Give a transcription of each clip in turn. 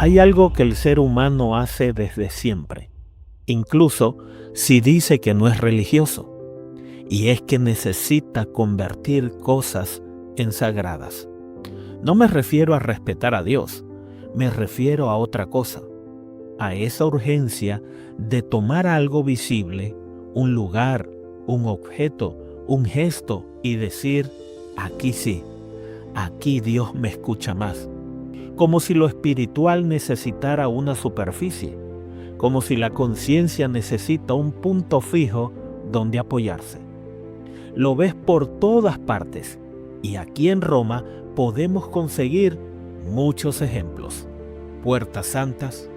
Hay algo que el ser humano hace desde siempre, incluso si dice que no es religioso, y es que necesita convertir cosas en sagradas. No me refiero a respetar a Dios, me refiero a otra cosa, a esa urgencia de tomar algo visible, un lugar, un objeto, un gesto y decir, aquí sí, aquí Dios me escucha más. Como si lo espiritual necesitara una superficie, como si la conciencia necesita un punto fijo donde apoyarse. Lo ves por todas partes y aquí en Roma podemos conseguir muchos ejemplos. Puertas santas,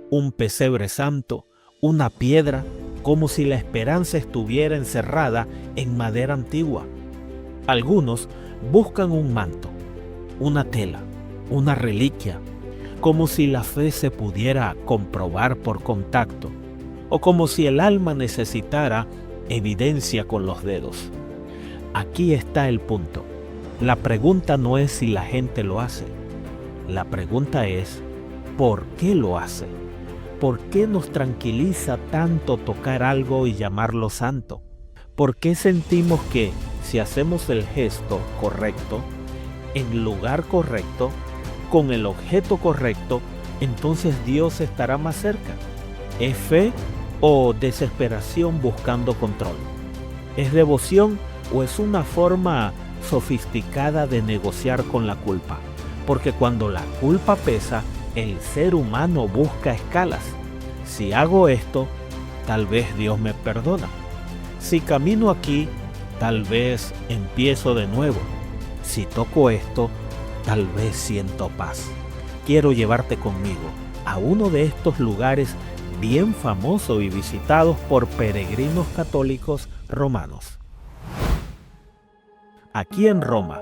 un pesebre santo, una piedra, como si la esperanza estuviera encerrada en madera antigua. Algunos buscan un manto, una tela, una reliquia, como si la fe se pudiera comprobar por contacto, o como si el alma necesitara evidencia con los dedos. Aquí está el punto. La pregunta no es si la gente lo hace. La pregunta es, ¿por qué lo hace? ¿Por qué nos tranquiliza tanto tocar algo y llamarlo santo? ¿Por qué sentimos que si hacemos el gesto correcto, en lugar correcto, con el objeto correcto, entonces Dios estará más cerca? ¿Es fe o desesperación buscando control? ¿Es devoción o es una forma sofisticada de negociar con la culpa? Porque cuando la culpa pesa, el ser humano busca escalas. Si hago esto, tal vez Dios me perdona. Si camino aquí, tal vez empiezo de nuevo. Si toco esto, tal vez siento paz. Quiero llevarte conmigo a uno de estos lugares bien famosos y visitados por peregrinos católicos romanos. Aquí en Roma,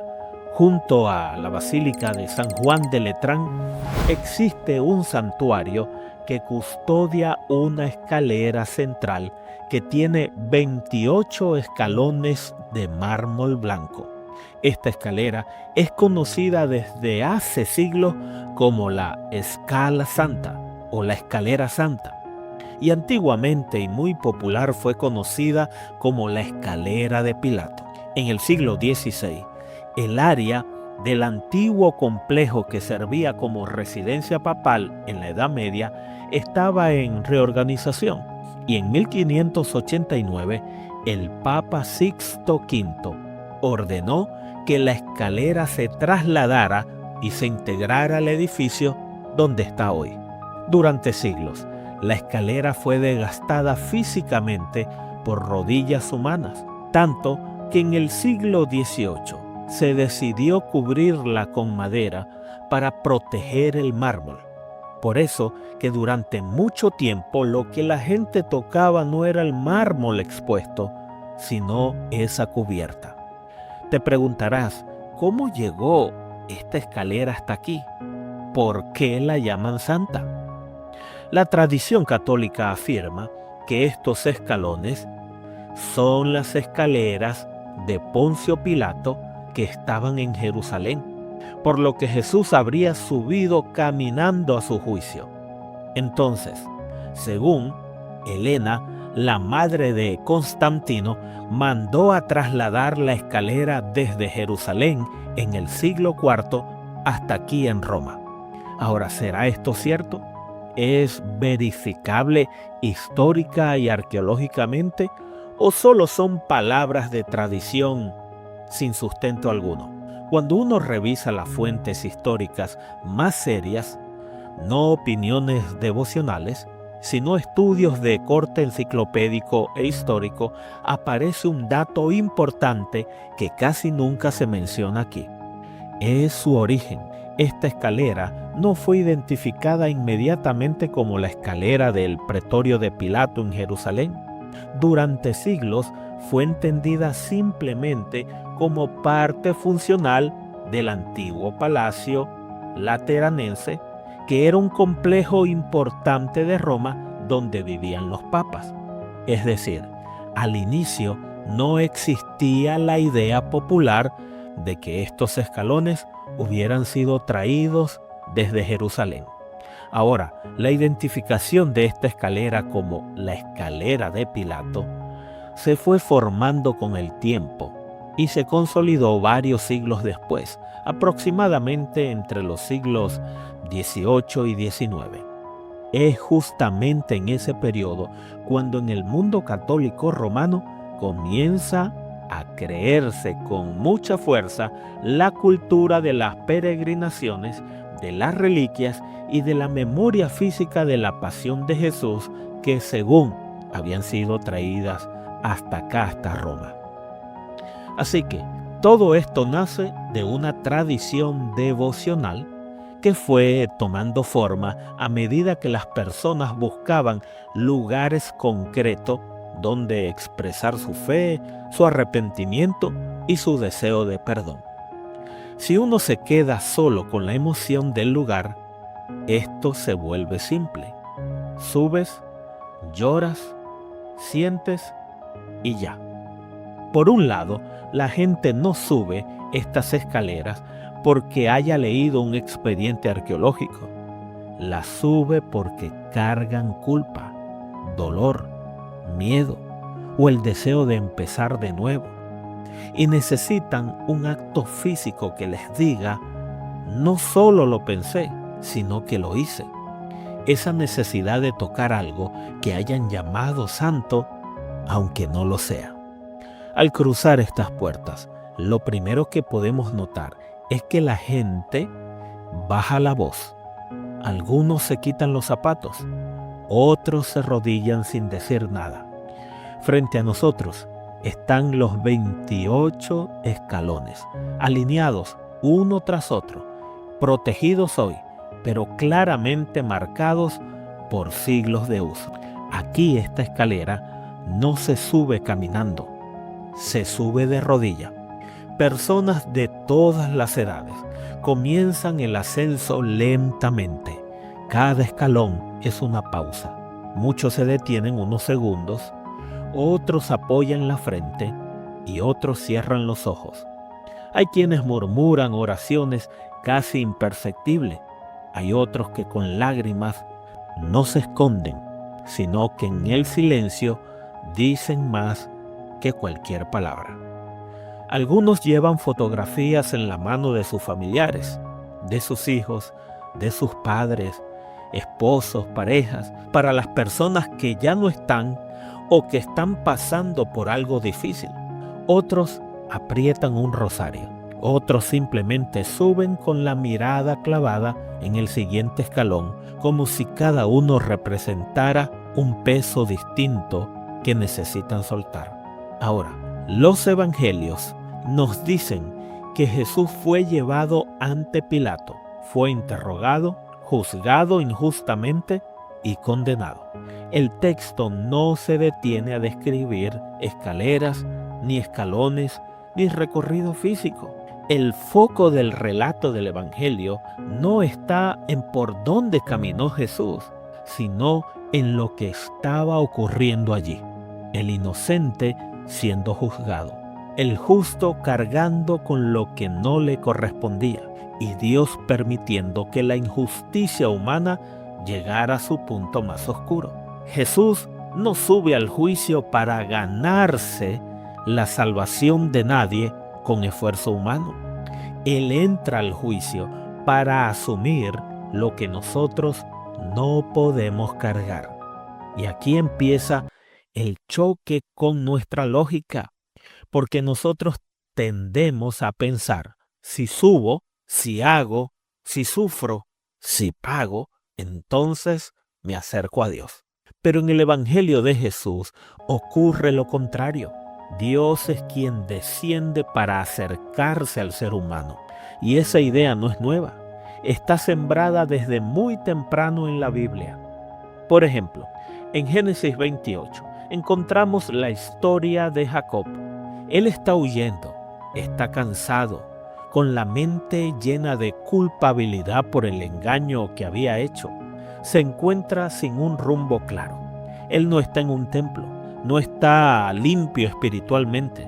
junto a la Basílica de San Juan de Letrán, existe un santuario que custodia una escalera central que tiene 28 escalones de mármol blanco. Esta escalera es conocida desde hace siglos como la Scala Santa o la Escalera Santa, y antiguamente y muy popular fue conocida como la Escalera de Pilato. En el siglo XVI, el área del antiguo complejo que servía como residencia papal en la Edad Media estaba en reorganización, y en 1589 el Papa Sixto V ordenó que la escalera se trasladara y se integrara al edificio donde está hoy. Durante siglos, la escalera fue desgastada físicamente por rodillas humanas, tanto que en el siglo XVIII se decidió cubrirla con madera para proteger el mármol. Por eso que durante mucho tiempo lo que la gente tocaba no era el mármol expuesto, sino esa cubierta. Te preguntarás, ¿cómo llegó esta escalera hasta aquí? ¿Por qué la llaman santa? La tradición católica afirma que estos escalones son las escaleras de Poncio Pilato que estaban en Jerusalén, por lo que Jesús habría subido caminando a su juicio. Entonces, según Helena, la madre de Constantino, mandó a trasladar la escalera desde Jerusalén en el siglo IV hasta aquí en Roma. Ahora, ¿será esto cierto? ¿Es verificable histórica y arqueológicamente? ¿O solo son palabras de tradición sin sustento alguno? Cuando uno revisa las fuentes históricas más serias, no opiniones devocionales, sino estudios de corte enciclopédico e histórico, aparece un dato importante que casi nunca se menciona aquí. Es su origen. Esta escalera no fue identificada inmediatamente como la escalera del pretorio de Pilato en Jerusalén. Durante siglos fue entendida simplemente como parte funcional del antiguo palacio lateranense, que era un complejo importante de Roma donde vivían los papas. Es decir, al inicio no existía la idea popular de que estos escalones hubieran sido traídos desde Jerusalén. Ahora, la identificación de esta escalera como la escalera de Pilato se fue formando con el tiempo y se consolidó varios siglos después, aproximadamente entre los siglos XVIII y XIX. Es justamente en ese periodo cuando en el mundo católico romano comienza a creerse con mucha fuerza la cultura de las peregrinaciones, de las reliquias y de la memoria física de la pasión de Jesús que según habían sido traídas hasta acá, hasta Roma. Así que todo esto nace de una tradición devocional que fue tomando forma a medida que las personas buscaban lugares concretos donde expresar su fe, su arrepentimiento y su deseo de perdón. Si uno se queda solo con la emoción del lugar, esto se vuelve simple. Subes, lloras, sientes y ya. Por un lado, la gente no sube estas escaleras porque haya leído un expediente arqueológico. Las sube porque cargan culpa, dolor, miedo o el deseo de empezar de nuevo. Y necesitan un acto físico que les diga, no solo lo pensé, sino que lo hice. Esa necesidad de tocar algo que hayan llamado santo, aunque no lo sea. Al cruzar estas puertas, lo primero que podemos notar es que la gente baja la voz. Algunos se quitan los zapatos, otros se arrodillan sin decir nada. Frente a nosotros están los 28 escalones, alineados uno tras otro, protegidos hoy, pero claramente marcados por siglos de uso. Aquí esta escalera no se sube caminando, se sube de rodilla. Personas de todas las edades comienzan el ascenso lentamente. Cada escalón es una pausa. Muchos se detienen unos segundos, otros apoyan la frente y otros cierran los ojos. Hay quienes murmuran oraciones casi imperceptibles. Hay otros que con lágrimas no se esconden, sino que en el silencio dicen más que cualquier palabra. Algunos llevan fotografías en la mano de sus familiares, de sus hijos, de sus padres, esposos, parejas, para las personas que ya no están o que están pasando por algo difícil. Otros aprietan un rosario, otros simplemente suben con la mirada clavada en el siguiente escalón, como si cada uno representara un peso distinto que necesitan soltar. Ahora, los evangelios nos dicen que Jesús fue llevado ante Pilato, fue interrogado, juzgado injustamente y condenado. El texto no se detiene a describir escaleras, ni escalones, ni recorrido físico. El foco del relato del Evangelio no está en por dónde caminó Jesús, sino en lo que estaba ocurriendo allí. El inocente siendo juzgado, el justo cargando con lo que no le correspondía, y Dios permitiendo que la injusticia humana llegara a su punto más oscuro. Jesús no sube al juicio para ganarse la salvación de nadie con esfuerzo humano. Él entra al juicio para asumir lo que nosotros no podemos cargar. Y aquí empieza el choque con nuestra lógica, porque nosotros tendemos a pensar, si subo, si hago, si sufro, si pago, entonces me acerco a Dios. Pero en el Evangelio de Jesús ocurre lo contrario. Dios es quien desciende para acercarse al ser humano. Y esa idea no es nueva. Está sembrada desde muy temprano en la Biblia. Por ejemplo, en Génesis 28 encontramos la historia de Jacob. Él está huyendo, está cansado, con la mente llena de culpabilidad por el engaño que había hecho. Se encuentra sin un rumbo claro. Él no está en un templo, no está limpio espiritualmente.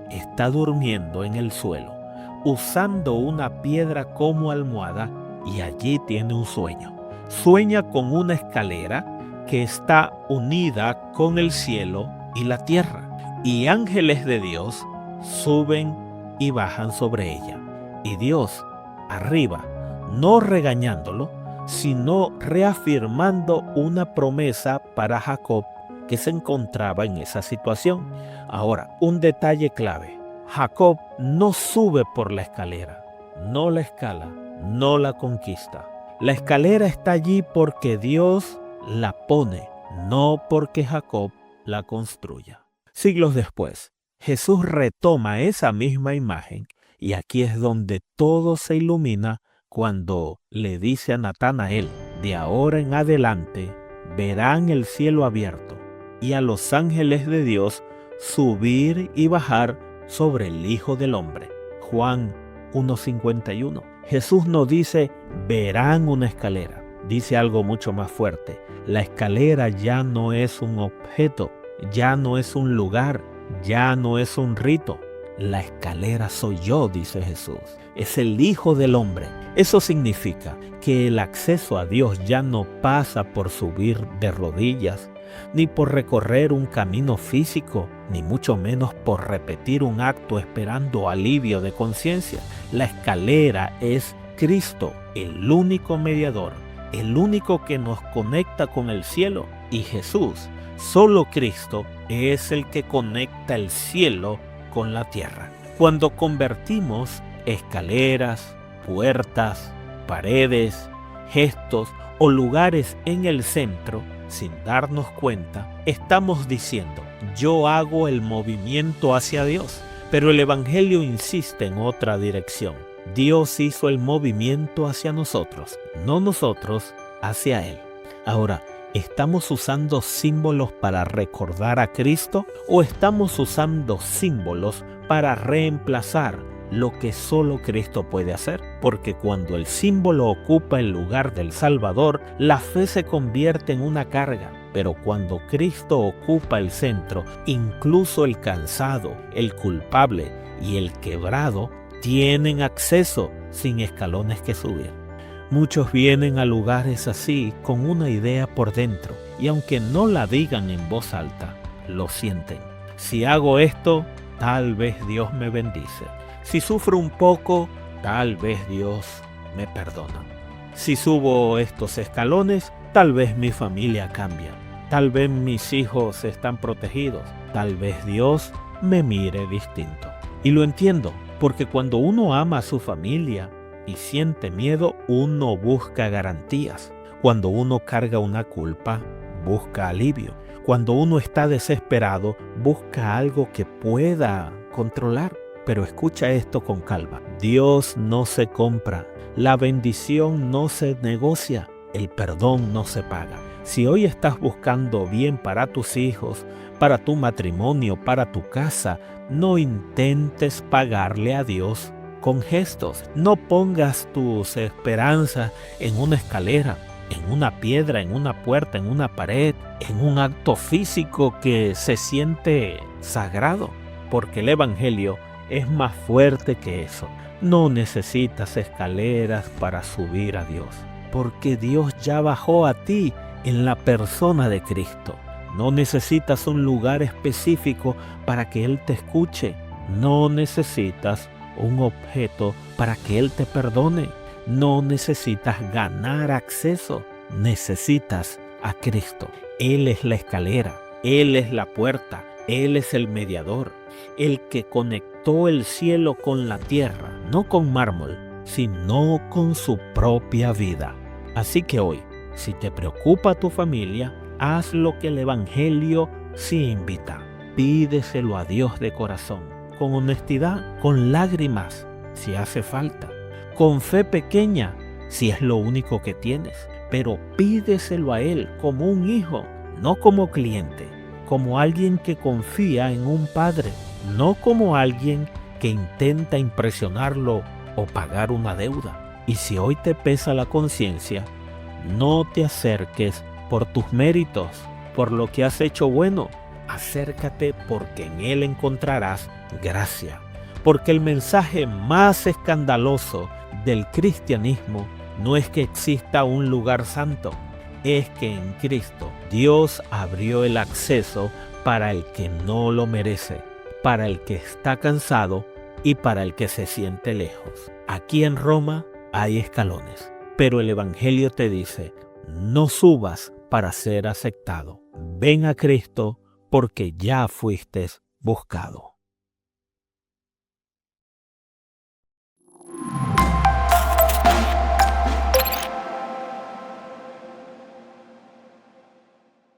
Está durmiendo en el suelo, usando una piedra como almohada, y allí tiene un sueño. Sueña con una escalera que está unida con el cielo y la tierra, y ángeles de Dios suben y bajan sobre ella. Y Dios arriba, no regañándolo, sino reafirmando una promesa para Jacob que se encontraba en esa situación. Ahora, un detalle clave: Jacob no sube por la escalera, no la escala, no la conquista. La escalera está allí porque Dios la pone, no porque Jacob la construya. Siglos después, Jesús retoma esa misma imagen, y aquí es donde todo se ilumina cuando le dice a Natanael: de ahora en adelante verán el cielo abierto y a los ángeles de Dios subir y bajar sobre el Hijo del Hombre. Juan 1:51. Jesús no dice verán una escalera, dice algo mucho más fuerte. La escalera ya no es un objeto, ya no es un lugar, ya no es un rito. La escalera soy yo, dice Jesús. Es el Hijo del Hombre. Eso significa que el acceso a Dios ya no pasa por subir de rodillas, ni por recorrer un camino físico, ni mucho menos por repetir un acto esperando alivio de conciencia. La escalera es Cristo, el único mediador, el único que nos conecta con el cielo. Y Jesús, solo Cristo, es el que conecta el cielo con la tierra. Cuando convertimos escaleras, puertas, paredes, gestos o lugares en el centro, sin darnos cuenta, estamos diciendo: yo hago el movimiento hacia Dios. Pero el Evangelio insiste en otra dirección. Dios hizo el movimiento hacia nosotros, no nosotros hacia Él. Ahora, ¿estamos usando símbolos para recordar a Cristo o estamos usando símbolos para reemplazar lo que solo Cristo puede hacer? Porque cuando el símbolo ocupa el lugar del Salvador, la fe se convierte en una carga. Pero cuando Cristo ocupa el centro, incluso el cansado, el culpable y el quebrado tienen acceso sin escalones que subir. Muchos vienen a lugares así con una idea por dentro, y aunque no la digan en voz alta, lo sienten. Si hago esto, tal vez Dios me bendice. Si sufro un poco, tal vez Dios me perdona. Si subo estos escalones, tal vez mi familia cambia. Tal vez mis hijos están protegidos. Tal vez Dios me mire distinto. Y lo entiendo, porque cuando uno ama a su familia y siente miedo, uno busca garantías. Cuando uno carga una culpa, busca alivio. Cuando uno está desesperado, busca algo que pueda controlar. Pero escucha esto con calma. Dios no se compra. La bendición no se negocia. El perdón no se paga. Si hoy estás buscando bien para tus hijos, para tu matrimonio, para tu casa, no intentes pagarle a Dios con gestos. No pongas tus esperanzas en una escalera, en una piedra, en una puerta, en una pared, en un acto físico que se siente sagrado, porque el Evangelio es más fuerte que eso. No necesitas escaleras para subir a Dios, porque Dios ya bajó a ti en la persona de Cristo. No necesitas un lugar específico para que Él te escuche. No necesitas un objeto para que Él te perdone. No necesitas ganar acceso. Necesitas a Cristo. Él es la escalera. Él es la puerta. Él es el mediador. El que conectó el cielo con la tierra, no con mármol, sino con su propia vida. Así que hoy, si te preocupa tu familia, haz lo que el Evangelio sí invita. Pídeselo a Dios de corazón, con honestidad, con lágrimas, si hace falta, con fe pequeña, si es lo único que tienes. Pero pídeselo a Él como un hijo, no como cliente, como alguien que confía en un padre, no como alguien que intenta impresionarlo o pagar una deuda. Y si hoy te pesa la conciencia, no te acerques por tus méritos, por lo que has hecho bueno. Acércate porque en Él encontrarás gracia. Porque el mensaje más escandaloso del cristianismo no es que exista un lugar santo, es que en Cristo Dios abrió el acceso para el que no lo merece, para el que está cansado y para el que se siente lejos. Aquí en Roma hay escalones, pero el Evangelio te dice, no subas para ser aceptado. Ven a Cristo porque ya fuiste buscado.